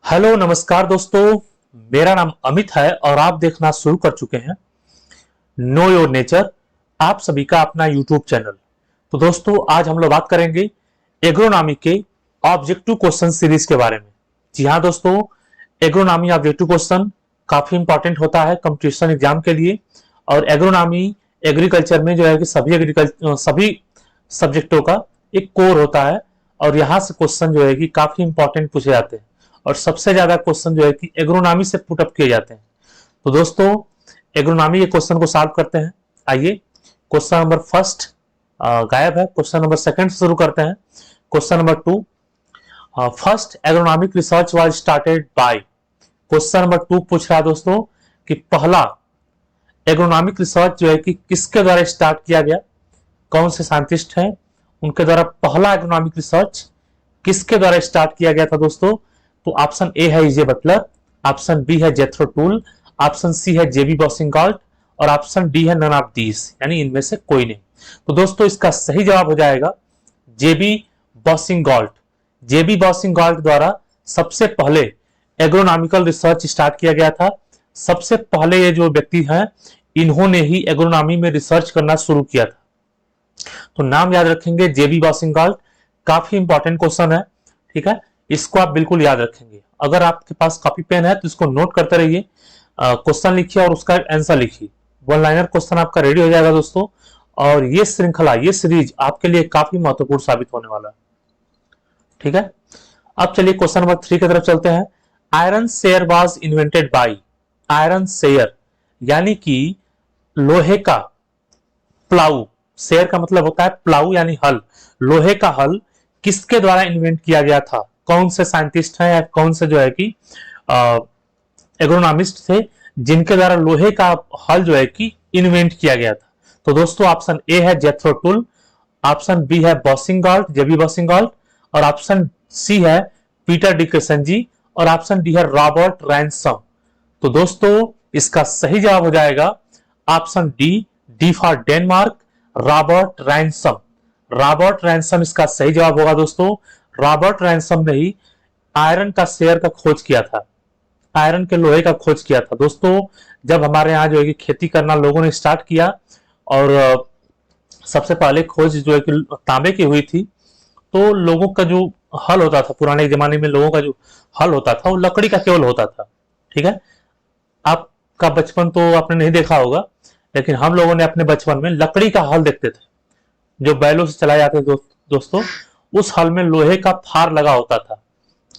Hello नमस्कार दोस्तों। मेरा नाम अमित है और आप देखना शुरू कर चुके हैं नो योर नेचर, आप सभी का अपना यूट्यूब चैनल। तो दोस्तों आज हम लोग बात करेंगे एग्रोनॉमी के ऑब्जेक्टिव क्वेश्चन सीरीज के बारे में। जी हाँ दोस्तों, एग्रोनॉमी ऑब्जेक्टिव क्वेश्चन काफी इंपॉर्टेंट होता है कंपटीशन एग्जाम के लिए। और एग्रोनॉमी एग्रीकल्चर में जो है कि सभी सब्जेक्टों का एक कोर होता है और यहाँ से क्वेश्चन जो है कि काफी इंपॉर्टेंट पूछे जाते हैं और सबसे ज्यादा क्वेश्चन जो है कि एग्रोनॉमी से पुटअप किए जाते हैं। तो दोस्तों एग्रोनॉमी के क्वेश्चन को सॉल्व करते हैं। आइए, क्वेश्चन नंबर फर्स्ट गायब है, क्वेश्चन नंबर सेकंड से शुरू करते हैं। Question number 2, first agronomic research was started by. Question number 2 पूछ रहा है दोस्तों कि पहला एग्रोनॉमिक रिसर्च जो है कि किसके द्वारा स्टार्ट किया गया, कौन से साइंटिस्ट हैं, उनके द्वारा पहला एग्रोनॉमिक रिसर्च किसके द्वारा स्टार्ट किया गया था दोस्तों। तो ऑप्शन ए है इजे बटलर, ऑप्शन बी है जेथरो टूल, ऑप्शन सी है जेबी बॉसिंगाल्ट और ऑप्शन डी है नन ऑफ दीस, यानी इनमें से कोई नहीं। तो दोस्तों इसका सही जवाब हो जाएगा जेबी बॉसिंगाल्ट। जेबी बॉसिंगाल्ट द्वारा सबसे पहले एग्रोनॉमिकल रिसर्च स्टार्ट किया गया था। सबसे पहले ये जो व्यक्ति हैं इन्होंने ही एग्रोनॉमी में रिसर्च करना शुरू किया था। तो नाम याद रखेंगे जेबी बॉसिंगाल्ट, काफी इंपॉर्टेंट क्वेश्चन है, ठीक है, इसको आप बिल्कुल याद रखेंगे। अगर आपके पास कॉपी पेन है तो इसको नोट करते रहिए, क्वेश्चन लिखिए और उसका आंसर लिखिए। वन लाइनर क्वेश्चन आपका रेडी हो जाएगा दोस्तों। और ये श्रृंखला, ये सीरीज आपके लिए काफी महत्वपूर्ण साबित होने वाला है, ठीक है। अब चलिए क्वेश्चन नंबर 3 की तरफ चलते हैं। Iron share was invented by. Iron share यानी कि लोहे का प्लाऊ, शेयर का मतलब होता है प्लाऊ यानी हल। लोहे का हल किसके द्वारा इन्वेंट किया गया था, कौन से साइंटिस्ट हैं या कौन से जो है कि एग्रोनॉमिस्ट थे जिनके द्वारा लोहे का हल जो है कि इन्वेंट किया गया था। तो दोस्तों ऑप्शन ए है जेथरो टूल, ऑप्शन बी है बॉसिंगाल्ट, जेबी बॉसिंगाल्ट और ऑप्शन सी है पीटर डिक्सन और ऑप्शन डी है रॉबर्ट रैनसम। तो दोस्तों इसका सही जवाब हो जाएगा option D, D for Denmark, Robert ransom. Robert ransom इसका सही जवाब होगा दोस्तों। रॉबर्ट रैनसम ने ही आयरन का शेयर का खोज किया था, आयरन के लोहे का खोज किया था दोस्तों। जब हमारे यहाँ जो है कि खेती करना लोगों ने स्टार्ट किया और सबसे पहले खोज जो है कि तांबे की हुई थी, तो लोगों का जो हल होता था पुराने जमाने में, लोगों का जो हल होता था वो लकड़ी का केवल होता था, ठीक है। आपका बचपन तो आपने नहीं देखा होगा, लेकिन हम लोगों ने अपने बचपन में लकड़ी का हल देखते थे जो बैलों से चलाए जाते थे दोस्तों। उस हल में लोहे का फार लगा होता था,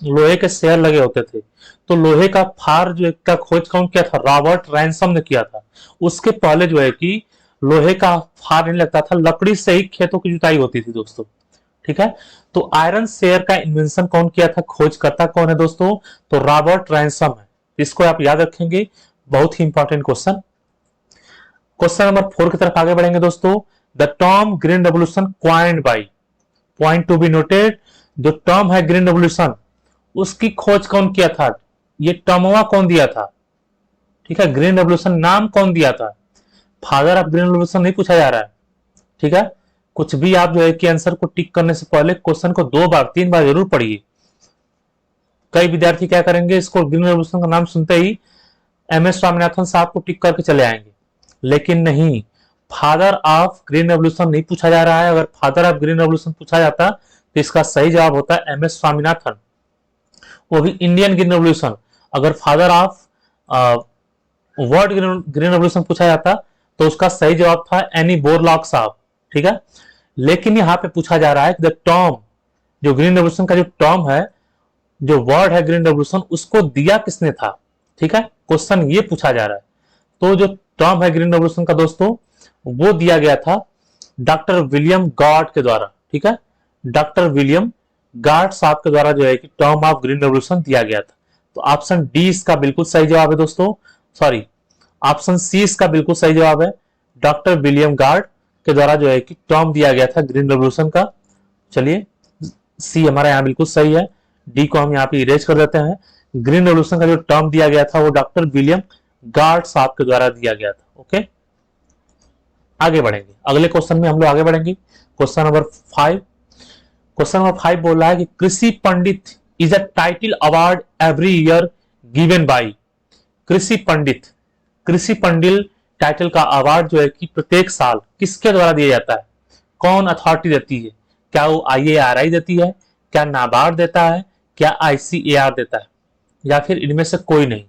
लोहे के शेयर लगे होते थे। तो लोहे का फार जो का खोज कौन किया था, रॉबर्ट रैनसम ने किया था। उसके पहले जो है कि लोहे का फार नहीं लगता था, लकड़ी से ही खेतों की जुताई होती थी दोस्तों, ठीक है। तो आयरन शेयर का इन्वेंशन कौन किया था, खोजकर्ता कौन है दोस्तों, तो रॉबर्ट रैनसम है। इसको आप याद रखेंगे, बहुत ही इंपॉर्टेंट क्वेश्चन। क्वेश्चन नंबर 4 की तरफ आगे बढ़ेंगे दोस्तों। The term green revolution coined by, point to be noted, जो टर्म है ग्रीन रेवोल्यूशन उसकी खोज कौन किया था, ये टर्मवा कौन दिया था, ठीक है। ग्रीन रेवोल्यूशन नाम कौन दिया था, फादर ऑफ ग्रीन रेवोल्यूशन नहीं पूछा जा रहा है, ठीक है। कुछ भी आप जो है कि आंसर को टिक करने से पहले क्वेश्चन को 2 बार 3 बार जरूर पढ़िए। कई विद्यार्थी क्या करेंगे, इसको ग्रीन रेवोल्यूशन का नाम सुनते ही MS स्वामीनाथन साहब को टिक करके चले आएंगे, लेकिन नहीं, फादर ऑफ ग्रीन रेवोल्यूशन नहीं पूछा जा रहा है। अगर फादर ऑफ ग्रीन रेवोल्यूशन पूछा जाता तो इसका सही जवाब होता है MS स्वामीनाथन, वो भी इंडियन ग्रीन रेवोल्यूशन। अगर father of world green revolution पूछा जाता तो उसका सही जवाब था एनी बोरलॉग साहब, ठीक है। लेकिन यहाँ पे पूछा जा रहा है द टर्म, जो ग्रीन रेवोल्यूशन का जो टर्म है, जो वर्ड है ग्रीन रेवोल्यूशन, उसको दिया किसने था, ठीक है। क्वेश्चन ये पूछा जा रहा है। तो जो टर्म है ग्रीन रेवोल्यूशन का दोस्तों, वो दिया गया था डॉक्टर विलियम गॉड के द्वारा, ठीक है। डॉक्टर विलियम गॉड साहब के द्वारा जो है कि टर्म ऑफ ग्रीन रेवोल्यूशन दिया गया था। तो ऑप्शन डी इसका बिल्कुल सही जवाब है दोस्तों, सॉरी ऑप्शन सी इसका बिल्कुल सही जवाब है। डॉक्टर विलियम गॉड के द्वारा जो है कि टर्म दिया गया था ग्रीन रेवोल्यूशन का। चलिए सी हमारा यहाँ बिल्कुल सही है, डी को हम यहाँ पे इरेज कर देते हैं। ग्रीन रेवोल्यूशन का जो टर्म दिया गया था वो डॉक्टर विलियम गॉड साहब के द्वारा दिया गया था। ओके, आगे बढ़ेंगे अगले क्वेश्चन में, हम लोग आगे बढ़ेंगे क्वेश्चन नंबर 5। क्वेश्चन नंबर 5 बोल रहा है कि Krishi Pandit is a title award every year given by Krishi Pandit. कृषि पंडित टाइटल का अवार्ड जो है कि प्रत्येक साल किसके द्वारा दिया जाता है, कौन अथॉरिटी देती है? क्या वो IARI देती है, क्या नाबार्ड देता है, क्या ICAR देता है, या फिर इनमें से कोई नहीं?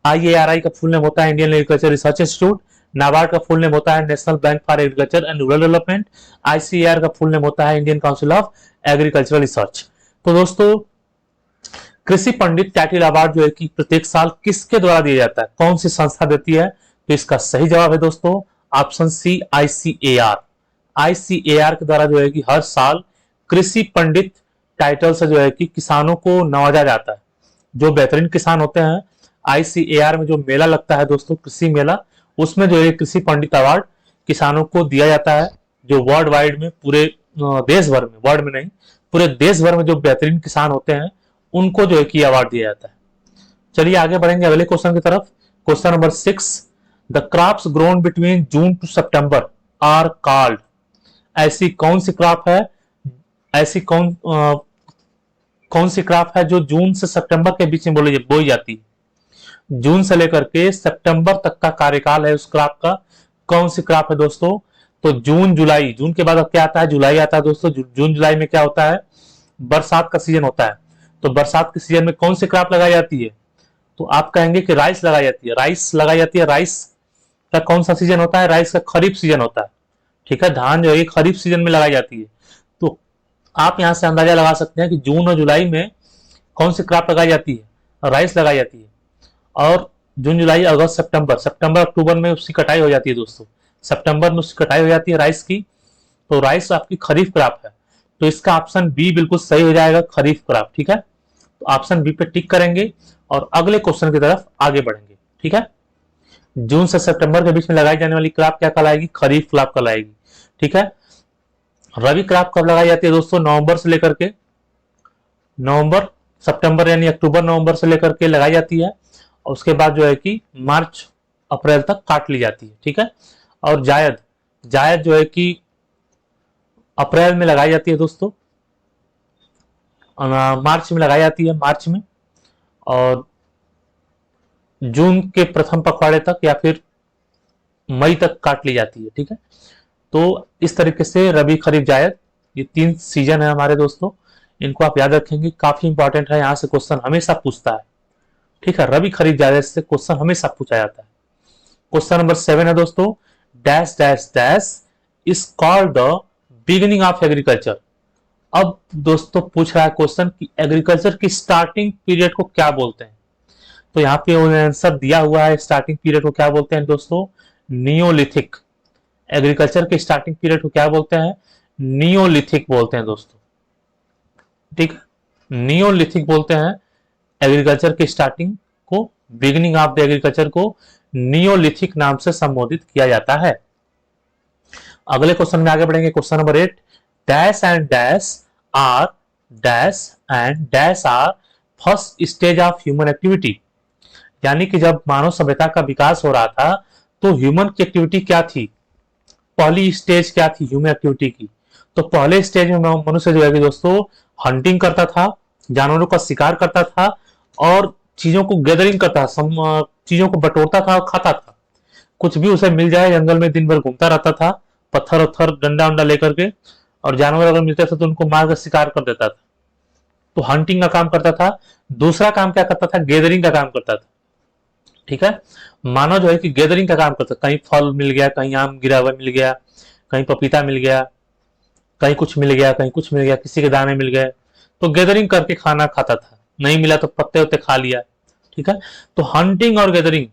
IARI का फुल नेम होता है Indian agriculture research institute, NABARD का फुल नेम होता है national bank for agriculture and rural development, ICAR का फुल नेम होता है Indian council of agricultural research. तो दोस्तों कृषि पंडित टाइटल अवार्ड जो है कि प्रत्येक साल किसके द्वारा दिया जाता है, कौन सी संस्था देती है? तो इसका सही जवाब है दोस्तों ऑप्शन सी, ICAR। ICAR के द्वारा जो है कि हर साल कृषि पंडित टाइटल से जो है कि किसानों को नवाजा जाता है। जो बेहतरीन किसान होते हैं, ICAR में जो मेला लगता है दोस्तों, कृषि मेला, उसमें जो है कृषि पंडित अवार्ड किसानों को दिया जाता है। जो वर्ल्ड वाइड में, पूरे देश भर में, वर्ल्ड में नहीं, पूरे देश भर में जो बेहतरीन किसान होते हैं उनको जो है कि अवार्ड दिया जाता है। चलिए आगे बढ़ेंगे अगले क्वेश्चन की तरफ। Question number 6, the crops grown between June to September are called. ऐसी कौन सी क्रॉप है, ऐसी कौन सी क्रॉप है जो जून से सितंबर के बीच में बोई जाती है? जून से लेकर के सितंबर तक का कार्यकाल है उस क्रॉप का, कौन सी क्रॉप है दोस्तों? तो जून जुलाई, जून के बाद अब क्या आता है, जुलाई आता है दोस्तों। जून जुलाई में क्या होता है, बरसात का सीजन होता है। तो बरसात के सीजन में कौन सी क्रॉप लगाई जाती है? तो आप कहेंगे कि राइस लगाई जाती है, राइस लगाई जाती है। राइस का कौन सा सीजन होता है? राइस का खरीफ सीजन होता है, ठीक है। धान जो है खरीफ सीजन में लगाई जाती है। तो आप यहां से अंदाजा लगा सकते हैं कि जून और जुलाई में कौन सी क्रॉप लगाई जाती है, राइस लगाई जाती है। और जून जुलाई अगस्त सितंबर, सितंबर अक्टूबर में उसकी कटाई हो जाती है दोस्तों, सितंबर में उसकी कटाई हो जाती है राइस की। तो राइस आपकी खरीफ क्रॉप है, तो इसका ऑप्शन बी बिल्कुल सही हो जाएगा, खरीफ क्रॉप, ठीक है। तो ऑप्शन बी पे टिक करेंगे और अगले क्वेश्चन की तरफ आगे बढ़ेंगे, ठीक है। जून से सितंबर के बीच में लगाई जाने वाली क्रॉप क्या कहलाएगी? खरीफ क्रॉप कहलाएगी, ठीक है। रबी क्रॉप कब लगाई जाती है दोस्तों? नवंबर से लेकर के, नवंबर सितंबर यानी अक्टूबर नवंबर से लेकर के लगाई जाती है, और उसके बाद जो है कि मार्च अप्रैल तक काट ली जाती है, ठीक है। और जायद, जायद जो है कि अप्रैल में लगाई जाती है दोस्तों, मार्च में लगाई जाती है, मार्च में, और जून के प्रथम पखवाड़े तक या फिर मई तक काट ली जाती है, ठीक है। तो इस तरीके से रबी खरीफ जायद ये 3 सीजन है हमारे दोस्तों, इनको आप याद रखेंगे, काफी इंपॉर्टेंट है, यहां से क्वेश्चन हमेशा पूछता है, ठीक है। रबी खरीफ जायद से क्वेश्चन हमेशा पूछा जाता है। क्वेश्चन नंबर 7 है दोस्तों, dash dash dash is called the beginning of agriculture. अब दोस्तों पूछ रहा है क्वेश्चन कि एग्रीकल्चर की स्टार्टिंग पीरियड को क्या बोलते हैं? तो यहाँ पे आंसर दिया हुआ है, स्टार्टिंग पीरियड को क्या बोलते हैं दोस्तों? नियोलिथिक। एग्रीकल्चर के स्टार्टिंग पीरियड को क्या बोलते हैं? नियोलिथिक बोलते हैं दोस्तों, ठीक है। नियोलिथिक बोलते हैं एग्रीकल्चर की स्टार्टिंग को, बिगिनिंग ऑफ द एग्रीकल्चर को नियोलिथिक नाम से संबोधित किया जाता है। अगले क्वेश्चन में आगे बढ़ेंगे। Question number 8, dash and dash are dash and dash are first stage of human activity. यानी कि जब मानव सभ्यता का विकास हो रहा था तो ह्यूमन की एक्टिविटी क्या थी, पहली स्टेज क्या थी ह्यूमन एक्टिविटी की? तो पहले स्टेज में मनुष्य जो है कि दोस्तों हंटिंग करता था, जानवरों का शिकार करता था और चीजों को गैदरिंग करता था, चीजों को बटोरता था और खाता था। कुछ भी उसे मिल जाए जंगल में दिन भर घूमता रहता था, पत्थर उत्थर डंडा उंडा लेकर के, और जानवर अगर मिलते थे तो उनको मार कर शिकार कर देता था। तो हंटिंग का काम करता था। दूसरा काम क्या करता था? गैदरिंग का काम करता था, ठीक है। मानव जो है कि गैदरिंग का काम करता, कहीं फल मिल गया, कहीं आम गिरा हुआ मिल गया, कहीं पपीता मिल गया, कहीं कुछ मिल गया, कहीं कुछ मिल गया, किसी के दाने मिल गए, तो गैदरिंग करके खाना खाता था। नहीं मिला तो पत्ते उत्ते खा लिया, ठीक है। तो हंटिंग और गैदरिंग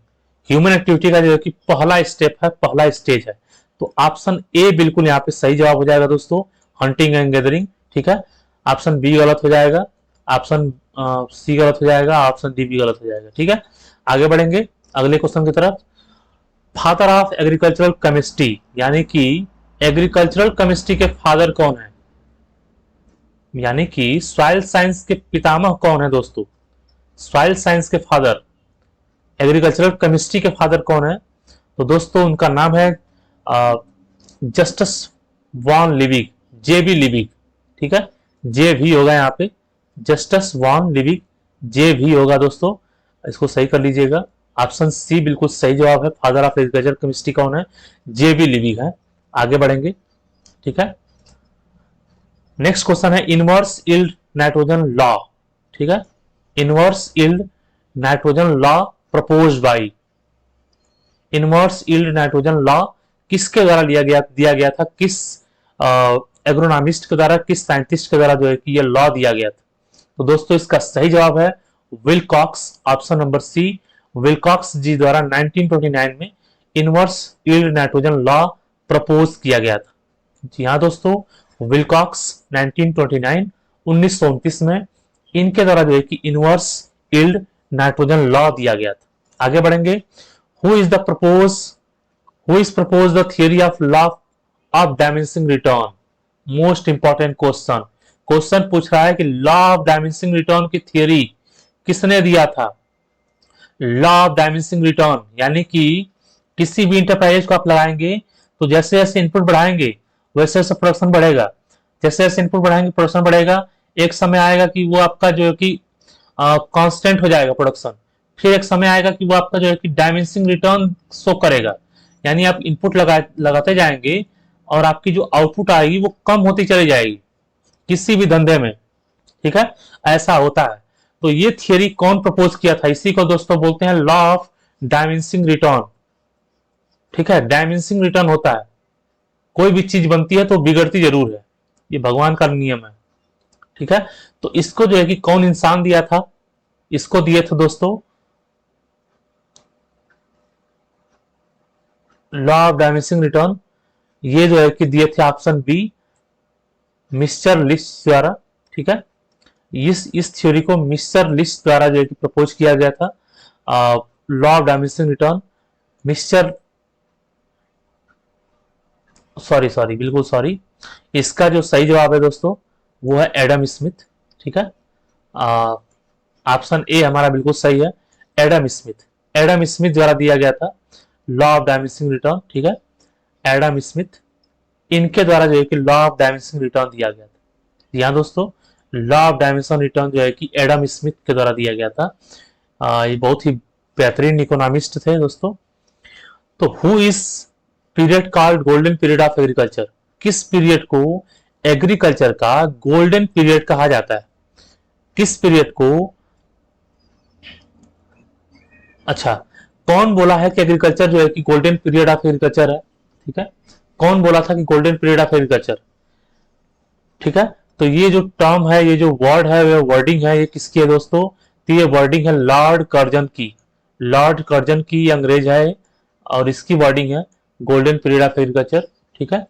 ह्यूमन एक्टिविटी का जो है कि पहला स्टेप है, पहला स्टेज है। तो ऑप्शन ए बिल्कुल यहाँ पे सही जवाब हो जाएगा दोस्तों, हंटिंग एंड गैदरिंग, ठीक है। ऑप्शन बी गलत हो जाएगा, ऑप्शन सी गलत हो जाएगा, ऑप्शन डी भी गलत हो जाएगा, ठीक है। आगे बढ़ेंगे अगले क्वेश्चन की तरफ। फादर ऑफ एग्रीकल्चरल केमिस्ट्री, यानी कि एग्रीकल्चरल केमिस्ट्री के फादर कौन है? यानी कि सॉइल साइंस के पितामह कौन है दोस्तों? सॉइल साइंस के फादर, एग्रीकल्चरल केमिस्ट्री के फादर कौन है? तो दोस्तों उनका नाम है जस्टस वॉन लिविग, JB लिविग, ठीक है। जे भी होगा यहाँ पे, जस्टस वॉन लिविक, जे भी होगा दोस्तों, इसको सही कर लीजिएगा। ऑप्शन सी बिल्कुल सही जवाब है। फादर ऑफ एग्रीकल्चर केमिस्ट्री कौन है? जे बी लिविक है। आगे बढ़ेंगे, ठीक है। नेक्स्ट क्वेश्चन है इनवर्स यील्ड नाइट्रोजन लॉ, ठीक है। Inverse yield nitrogen law proposed by, inverse yield nitrogen law किसके द्वारा दिया गया था, किस एग्रोनॉमिस्ट के द्वारा, किस साइंटिस्ट के द्वारा जो है कि ये लॉ दिया गया था? तो दोस्तों इसका सही जवाब है Wilcox, option number C. Wilcox ji द्वारा 1929 में inverse yield nitrogen law propose किया गया था। जी हाँ दोस्तों, विलकॉक्स 1929 में इनके द्वारा जो है कि इनवर्स यील्ड नाइट्रोजन लॉ दिया गया था। आगे बढ़ेंगे, who is propose the theory of law of dimension return? Most important question, question पूछ रहा है कि लॉ ऑफ डायमेंशन रिटर्न की थियरी किसने दिया था? लॉ ऑफ डायमेंशन रिटर्न यानी कि किसी भी इंटरप्राइज को आप लगाएंगे तो जैसे जैसे इनपुट बढ़ाएंगे वैसे वैसे प्रोडक्शन बढ़ेगा, जैसे जैसे इनपुट बढ़ाएंगे प्रोडक्शन बढ़ेगा। एक समय आएगा कि वो आपका जो है कि कांस्टेंट हो जाएगा प्रोडक्शन, फिर एक समय आएगा कि वो आपका जो है कि डायमेंशन रिटर्न शो करेगा, यानी आप इनपुट लगाते जाएंगे और आपकी जो आउटपुट आएगी वो कम होती चली जाएगी किसी भी धंधे में, ठीक है, ऐसा होता है। तो ये थियरी कौन प्रपोज किया था? इसी को दोस्तों बोलते हैं लॉ ऑफ डायमेंशन रिटर्न, ठीक है। डायमेंशन रिटर्न होता है, कोई भी चीज बनती है तो बिगड़ती जरूर है, ये भगवान का नियम है, ठीक है। तो इसको जो है कि कौन इंसान दिया था? इसको दिए थे दोस्तों लॉ ऑफ डायमेंशन रिटर्न, ये जो है कि दिए थे ऑप्शन बी मिस्टर लिस्ट द्वारा, ठीक है। इस थ्योरी को मिस्टर लिस्ट द्वारा जो है कि प्रपोज किया गया था, law of dimension return. Mister sorry बिल्कुल सॉरी, इसका जो सही जवाब है दोस्तों वो है एडम स्मिथ, ठीक है। ऑप्शन ए हमारा बिल्कुल सही है, एडम स्मिथ। एडम स्मिथ द्वारा दिया गया था लॉ ऑफ डायमेंशन रिटर्न, ठीक है। एडम स्मिथ, इनके द्वारा जो है कि लॉ ऑफ डायमेंशन रिटर्न दिया गया था। यहाँ दोस्तों लॉ ऑफ डायमेंशन रिटर्न जो है कि एडम स्मिथ के द्वारा दिया गया था। ये बहुत ही बेहतरीन इकोनॉमिस्ट थे दोस्तों। तो who is period called golden period of agriculture? किस पीरियड को एग्रीकल्चर का गोल्डन पीरियड कहा जाता है? किस पीरियड को? अच्छा, कौन बोला है कि एग्रीकल्चर जो है कि गोल्डन पीरियड ऑफ एग्रीकल्चर है, ठीक है। कौन बोला था कि गोल्डन पीरियड ऑफ एग्रीकल्चर, ठीक है। तो ये जो टर्म है, ये जो वर्ड है, ये वर्डिंग है, ये किसकी है दोस्तों? तो ये वर्डिंग है लॉर्ड कर्जन की। लॉर्ड कर्जन की अंग्रेज है और इसकी वर्डिंग है गोल्डन पीरियड ऑफ एग्रीकल्चर, ठीक है।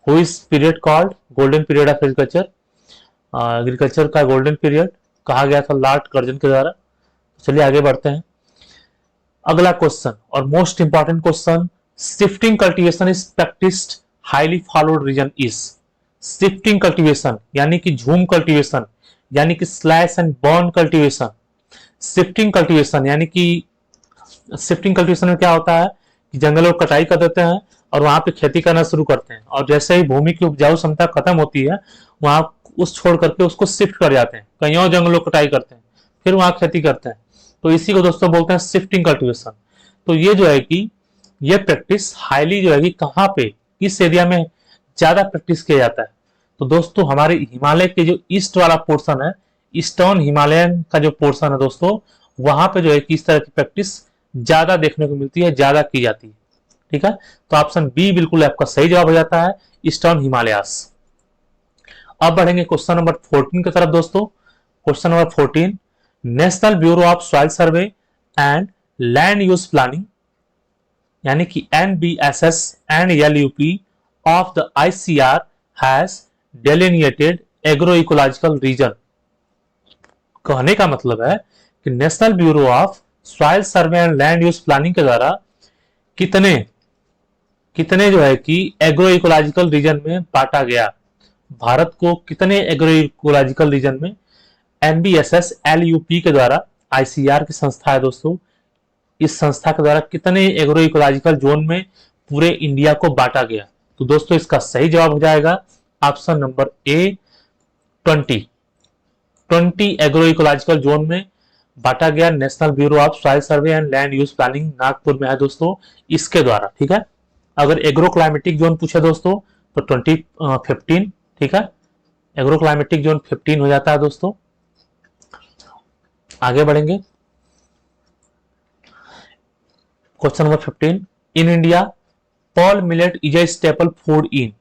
Who is period called golden period of agriculture? Agriculture का गोल्डन पीरियड कहा गया था लॉर्ड कर्जन के द्वारा। चलिए आगे बढ़ते हैं। अगला क्वेश्चन और most important question, shifting cultivation is practised highly followed region is? Shifting cultivation यानी कि झूम कल्टीवेशन, यानी कि slash and burn cultivation. Shifting cultivation यानी कि शिफ्टिंग कल्टीवेशन में क्या होता है कि जंगलों की कटाई कर देते हैं और वहां पे खेती करना शुरू करते हैं, और जैसे ही भूमि की उपजाऊ क्षमता खत्म होती है वहां उस छोड़ करके उसको शिफ्ट कर जाते हैं, कहीं और जंगलों की कटाई करते हैं, फिर वहां खेती करते हैं। तो इसी को दोस्तों बोलते हैं शिफ्टिंग कल्टीवेशन। तो ये जो है कि ये प्रैक्टिस हाईली जो है कि कहाँ पे, किस एरिया में ज्यादा प्रैक्टिस किया जाता है? तो दोस्तों हमारे हिमालय के जो ईस्ट वाला पोर्शन है, ईस्टर्न हिमालयन का जो पोर्शन है दोस्तों, वहां पे जो है कि इस तरह की प्रैक्टिस ज्यादा देखने को मिलती है, ज्यादा की जाती है, ठीक है। तो ऑप्शन बी बिल्कुल आपका सही जवाब हो जाता है, ईस्टर्न हिमालयास। अब बढ़ेंगे क्वेश्चन नंबर 14 की तरफ दोस्तों। Question number 14, national bureau of soil survey and land use planning यानी कि NBSS and LUP of the ICR has delineated agro ecological region. कहने का मतलब है कि national bureau of soil survey and land use planning के द्वारा कितने कितने जो है कि एग्रो इकोलॉजिकल रीजन में बांटा गया, भारत को कितने एग्रो इकोलॉजिकल रीजन में NBSS LUP के द्वारा, ICR की संस्था है दोस्तों, इस संस्था के द्वारा कितने एग्रो इकोलॉजिकल जोन में पूरे इंडिया को बांटा गया? तो दोस्तों इसका सही जवाब हो जाएगा option number A 20, 20 agro ecological zone में बांटा गया national bureau of soil survey and land use planning Nagpur में है दोस्तों, इसके द्वारा। ठीक है, अगर एग्रो क्लाइमेटिक जोन पूछे दोस्तों तो 2015। ठीक है, एग्रो क्लाइमेटिक जोन 15 हो जाता है दोस्तों। आगे बढ़ेंगे, question number 15, in India pearl millet is a staple food in.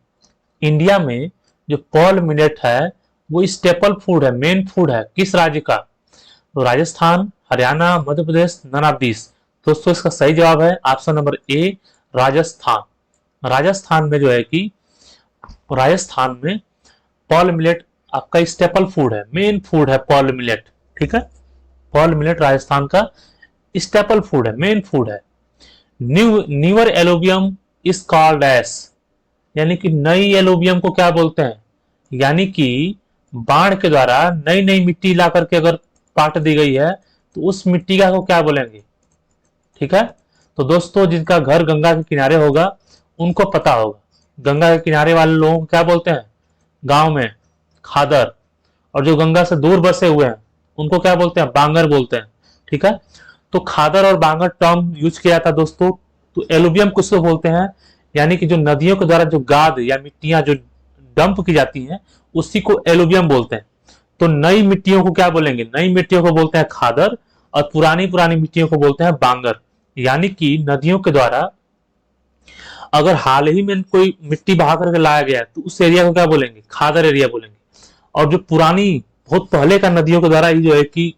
India में जो पर्ल मिलेट है वो स्टेपल फूड है, मेन फूड है, किस राज्य का? तो Rajasthan, Haryana, Madhya Pradesh, none of this. दोस्तों इसका सही जवाब है option number A, Rajasthan. Rajasthan में जो है कि राजस्थान में पर्ल मिलेट आपका स्टेपल फूड है, मेन फूड है पर्ल मिलेट। ठीक है, पर्ल मिलेट राजस्थान का स्टेपल फूड है, मेन फूड है। न्यूअर एलोबियम इज कॉल्ड एज, यानी कि नई एलोबियम को क्या बोलते हैं? यानी कि बाढ़ के द्वारा नई नई मिट्टी ला करके अगर पाट दी गई है तो उस मिट्टी का को क्या बोलेंगे? ठीक है, तो दोस्तों जिनका घर गंगा के किनारे होगा उनको पता होगा, गंगा के किनारे वाले लोगों को क्या बोलते हैं गांव में? खादर। और जो गंगा से दूर बसे हुए हैं उनको क्या बोलते हैं? बांगर बोलते हैं। ठीक है, तो खादर और बांगर टर्म यूज किया था दोस्तों। तो एलुवियम किसको बोलते हैं? यानी कि जो नदियों के द्वारा जो गाद या मिट्टियां जो डंप की जाती हैं उसी को एलुवियम बोलते हैं। तो नई मिट्टियों को क्या बोलेंगे? नई मिट्टियों को बोलते हैं खादर और पुरानी पुरानी मिट्टियों को बोलते हैं बांगर। यानी कि नदियों के द्वारा अगर हाल ही में कोई मिट्टी बहा करके लाया गया है तो उस एरिया को क्या बोलेंगे? खादर एरिया बोलेंगे। और जो पुरानी बहुत पहले का नदियों के द्वारा ही जो है कि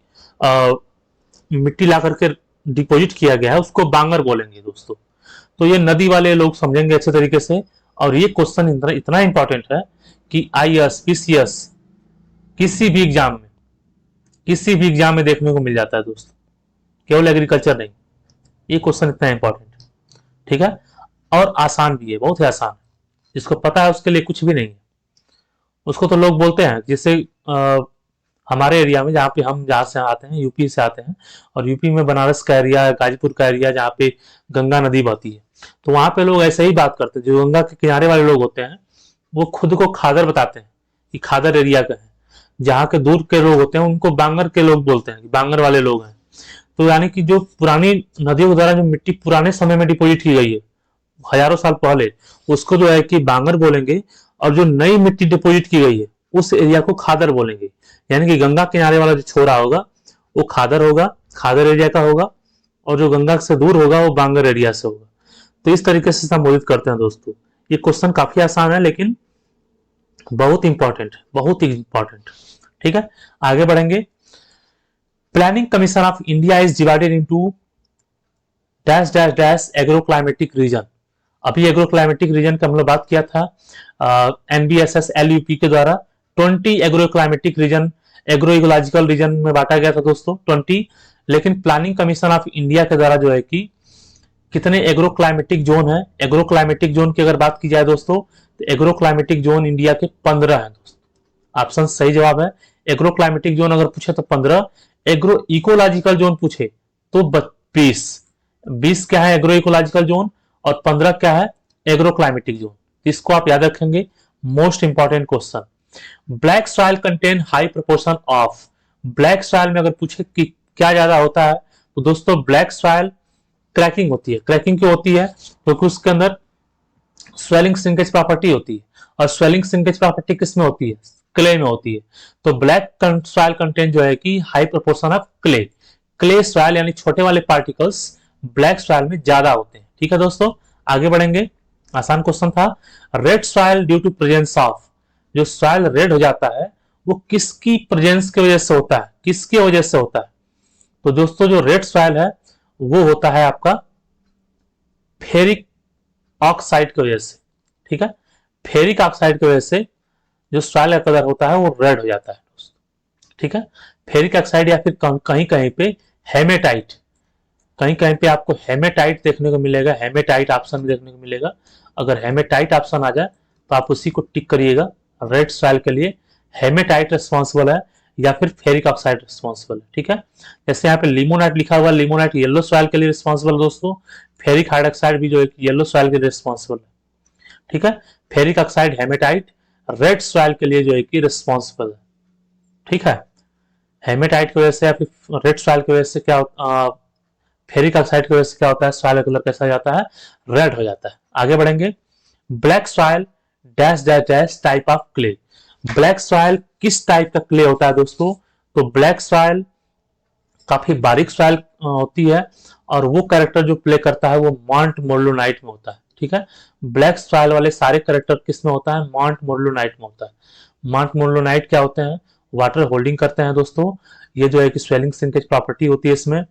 मिट्टी ला करके डिपोजिट किया गया है उसको बांगर बोलेंगे दोस्तों। तो ये नदी वाले लोग समझेंगे अच्छे तरीके से। और ये क्वेश्चन इतना इंपॉर्टेंट है कि आईएएस, पीसीएस किसी भी एग्जाम में देखने को मिल जाता है दोस्तों, केवल एग्रीकल्चर नहीं। ये क्वेश्चन इतना इंपॉर्टेंट है। ठीक है, और आसान भी है, बहुत ही आसान है। जिसको पता है उसके लिए कुछ भी नहीं है। उसको तो लोग बोलते हैं, जैसे हमारे एरिया में जहाँ से आते हैं, यूपी से आते हैं, और यूपी में बनारस का एरिया, गाजीपुर का एरिया जहाँ पे गंगा नदी बहती है, तो वहां पे लोग ऐसे ही बात करते हैं। जो गंगा के किनारे वाले लोग होते हैं वो खुद को खादर बताते हैं कि खादर एरिया का है। जहाँ के दूर के लोग होते हैं उनको बांगर के लोग बोलते हैं, बांगर वाले लोग हैं। तो यानी कि जो पुरानी नदियों के द्वारा जो मिट्टी पुराने समय में डिपोजिट की गई है हजारों साल पहले, उसको जो है कि बांगर बोलेंगे। और जो नई मिट्टी डिपोजिट की गई है उस एरिया को खादर बोलेंगे। यानी कि गंगा किनारे वाला जो छोरा होगा वो खादर होगा, खादर एरिया का होगा। और जो गंगा से दूर होगा वो बांगर एरिया से होगा। तो इस तरीके से संबोधित करते हैं दोस्तों। ये क्वेश्चन काफी आसान है लेकिन बहुत इंपॉर्टेंट है, बहुत ही इंपॉर्टेंट। ठीक है, आगे बढ़ेंगे। Planning commission of India is divided into dash dash dash agro climatic reason. अभी एग्रो क्लाइमेटिक रीजन का हम लोग बात किया था एनबीएसएस एलयूपी के द्वारा 20 agro climatic reason, agro ecological reason में बांटा गया था दोस्तों 20। लेकिन प्लानिंग कमीशन ऑफ इंडिया के द्वारा जो है कि कितने एग्रो क्लाइमेटिक जोन है? एग्रो क्लाइमेटिक जोन की अगर बात की जाए दोस्तों तो एग्रो क्लाइमेटिक जोन इंडिया के 15 है दोस्तों। ऑप्शन सही जवाब है। एग्रो क्लाइमेटिक जोन अगर पूछे तो 15, एग्रो इकोलॉजिकल जोन पूछे तो 20 क्या है एग्रो इकोलॉजिकल जोन और 15 क्या है एग्रो क्लाइमेटिक जोन। इसको आप याद रखेंगे, most important question. Black soil contain high proportion of, black soil में अगर पूछे कि क्या ज्यादा होता है तो दोस्तों ब्लैक सॉइल क्रैकिंग होती है। क्रैकिंग क्यों होती है? क्योंकि उसके अंदर स्वेलिंग श्रिंकेज प्रॉपर्टी होती है। और स्वेलिंग श्रिंकेज प्रॉपर्टी किस में होती है? क्ले में होती है। तो ब्लैक सॉइल कंटेंट जो है कि high proportion of clay, clay soil यानी छोटे वाले पार्टिकल्स ब्लैक सॉइल में ज्यादा होते हैं। ठीक है दोस्तों, आगे बढ़ेंगे। आसान क्वेश्चन था। Red soil due to presence of, जो सॉइल रेड हो जाता है वो किसकी प्रेजेंस की वजह से होता है? किसकी वजह से होता है? तो दोस्तों जो रेड सॉइल है वो होता है आपका फेरिक ऑक्साइड की वजह से। ठीक है, फेरिक ऑक्साइड की वजह से जो सॉइल का कलर होता है वो रेड हो जाता है दोस्तों। ठीक है, फेरिक ऑक्साइड या फिर कहीं कहीं पे हेमेटाइट, कहीं कहीं पे आपको हेमेटाइट देखने को मिलेगा, हेमेटाइट ऑप्शन देखने को मिलेगा। अगर हेमेटाइट ऑप्शन आ जाए तो आप उसी को टिक करिएगा। रेड सॉइल के लिए हेमेटाइट रिस्पॉन्सिबल है या फिर फेरिक ऑक्साइड रिस्पॉन्सिबल है। ठीक है, जैसे यहाँ पे लिमोनाइट लिखा हुआ, लिमोनाइट येलो सॉइल के लिए रिस्पॉन्सिबल दोस्तों। फेरिक हाइड्रोक्साइड भी जो है येलो सॉइल के लिए रिस्पॉन्सिबल है। ठीक है, ferric oxide haematite red soil के लिए जो है कि रिस्पॉन्सिबल है। ठीक है, हेमेटाइट की वजह से या फिर रेड सॉइल की वजह से क्या फेरिक ऑक्साइड की वजह से क्या होता है, सॉइल का कलर कैसा हो जाता है, रेड हो जाता है। आगे बढ़ेंगे। Black soil dash dash dash type of clay. Black soil किस टाइप का क्ले होता है दोस्तों? तो ब्लैक सॉइल काफी बारीक सॉइल होती है, और वो कैरेक्टर जो प्ले करता है वो मॉन्ट मोर्लोनाइट में होता है। ठीक है, ब्लैक सॉइल वाले सारे कैरेक्टर किस में होता है? मॉन्ट मोर्लोनाइट में होता है। मॉन्ट मोर्लोनाइट क्या होते हैं? वाटर होल्डिंग करते हैं दोस्तों। ये जो है कि स्वेलिंग श्रिंकेज प्रॉपर्टी होती है इसमें,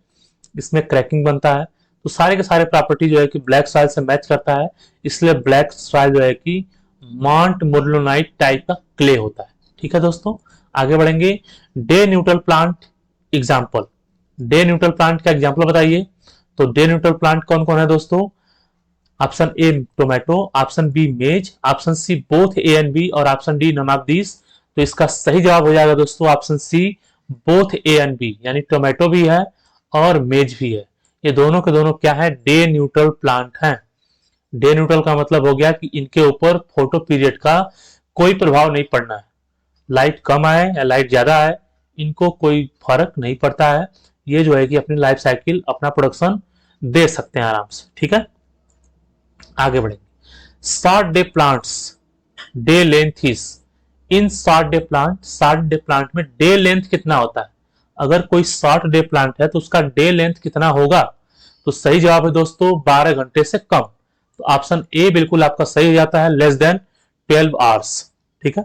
इसमें क्रैकिंग बनता है। तो सारे के सारे प्रॉपर्टी जो है कि ब्लैक सॉइल से मैच करता है, इसलिए ब्लैक सॉइल जो है कि मॉन्ट मोर्लोनाइट टाइप का क्ले होता है। ठीक है दोस्तों, आगे बढ़ेंगे। Day neutral plant example. Day neutral plant का एग्जाम्पल बताइए। तो डे न्यूट्रल प्लांट कौन कौन है दोस्तों? Option A tomato, option B maize, option C both A and B, और option D none of this. तो इसका सही जवाब हो जाएगा दोस्तों option C, both A and B, यानी टोमेटो भी है और मेज भी है। ये दोनों के दोनों क्या है? डे न्यूट्रल प्लांट हैं। डे न्यूट्रल का मतलब हो गया कि इनके ऊपर फोटो पीरियड का कोई प्रभाव नहीं पड़ना है। लाइट कम आए या लाइट ज्यादा आए, इनको कोई फर्क नहीं पड़ता है। ये जो है कि अपनी लाइफ साइकिल, अपना प्रोडक्शन दे सकते हैं आराम से। ठीक है, आगे बढ़ेंगे। Short day plants day length is. In short day plant में डे लेंथ कितना होता है? अगर कोई शॉर्ट डे प्लांट है तो उसका डे लेंथ कितना होगा? तो सही जवाब है दोस्तों 12 घंटे से कम। तो ऑप्शन ए बिल्कुल आपका सही हो जाता है, लेस देन 12 आवर्स। ठीक है,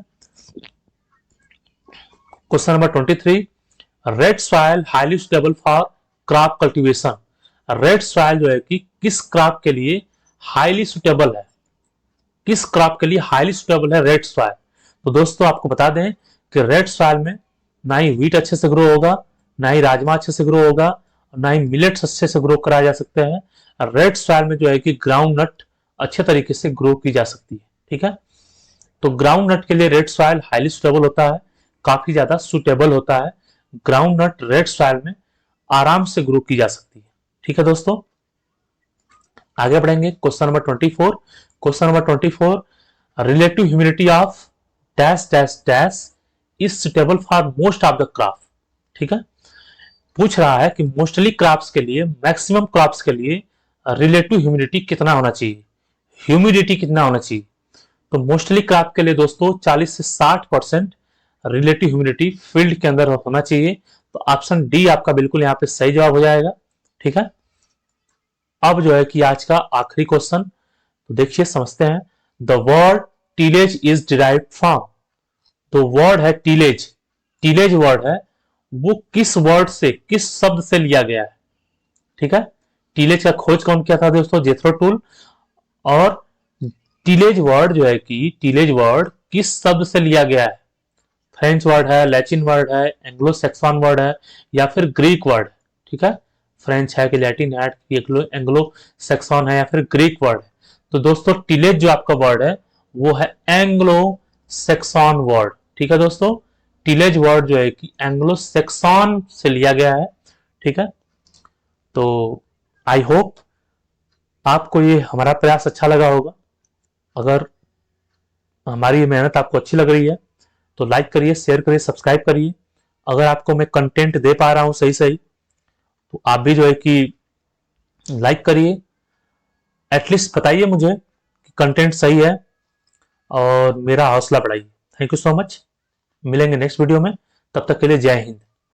question number 23। Red soil highly suitable for crop cultivation. Red soil जो है कि किस क्रॉप के लिए हाईली सुटेबल है? किस क्रॉप के लिए हाईली सुटेबल है रेड सॉइल? तो दोस्तों आपको बता दें कि रेड सॉइल में ना ही व्हीट अच्छे से ग्रो होगा, ना ही राजमा अच्छे से ग्रो होगा, ना ही मिलेट्स अच्छे से ग्रो कराया जा सकते हैं। रेड सॉइल में जो है कि ग्राउंड नट अच्छे तरीके से ग्रो की जा सकती है। ठीक है, तो ग्राउंड नट के लिए रेड सॉइल हाईली सुटेबल होता है, काफी ज्यादा सुटेबल होता है। ग्राउंड नट रेड सॉइल में आराम से ग्रो की जा सकती है। ठीक है दोस्तों, आगे बढ़ेंगे। Question number 24। Question number 24, relative humidity of dash dash dash is suitable for most of the crop. ठीक है, पूछ रहा है कि मोस्टली क्रॉप्स के लिए, मैक्सिमम क्रॉप्स के लिए रिलेटिव ह्यूमिडिटी कितना होना चाहिए, ह्यूमिडिटी कितना होना चाहिए? तो मोस्टली क्रॉप के लिए दोस्तों 40 से 60% रिलेटिव ह्यूमिडिटी फील्ड के अंदर होना चाहिए। तो ऑप्शन डी आपका बिल्कुल यहाँ पे सही जवाब हो जाएगा। ठीक है, अब जो है कि आज का आखिरी क्वेश्चन, तो देखिए समझते हैं। The word tillage is derived from. तो वर्ड है टीलेज, टीलेज वर्ड है, वो किस वर्ड से, किस शब्द से लिया गया है? ठीक है, टीलेज का खोज कौन किया था दोस्तों? जेथरो टूल। और टीलेज वर्ड जो है कि टीलेज वर्ड किस शब्द से लिया गया है? फ्रेंच वर्ड है, लैटिन वर्ड है, एंग्लो सैक्सन वर्ड है, या फिर ग्रीक वर्ड? ठीक है, फ्रेंच है कि लैटिन है कि एंग्लो सैक्सन है या फिर ग्रीक वर्ड है? तो दोस्तों टिलेज जो आपका वर्ड है वो है एंग्लो सैक्सन वर्ड। ठीक है दोस्तों, टिलेज वर्ड जो है कि एंग्लो सैक्सन से लिया गया है। ठीक है, तो आई होप आपको ये हमारा प्रयास अच्छा लगा होगा। अगर हमारी मेहनत आपको अच्छी लग रही है तो लाइक करिए, शेयर करिए, सब्सक्राइब करिए। अगर आपको मैं कंटेंट दे पा रहा हूं सही सही, तो आप भी जो है कि लाइक करिए, एटलीस्ट बताइए मुझे कि कंटेंट सही है, और मेरा हौसला बढ़ाइए। Thank you so much. मिलेंगे नेक्स्ट वीडियो में, तब तक के लिए जय हिंद।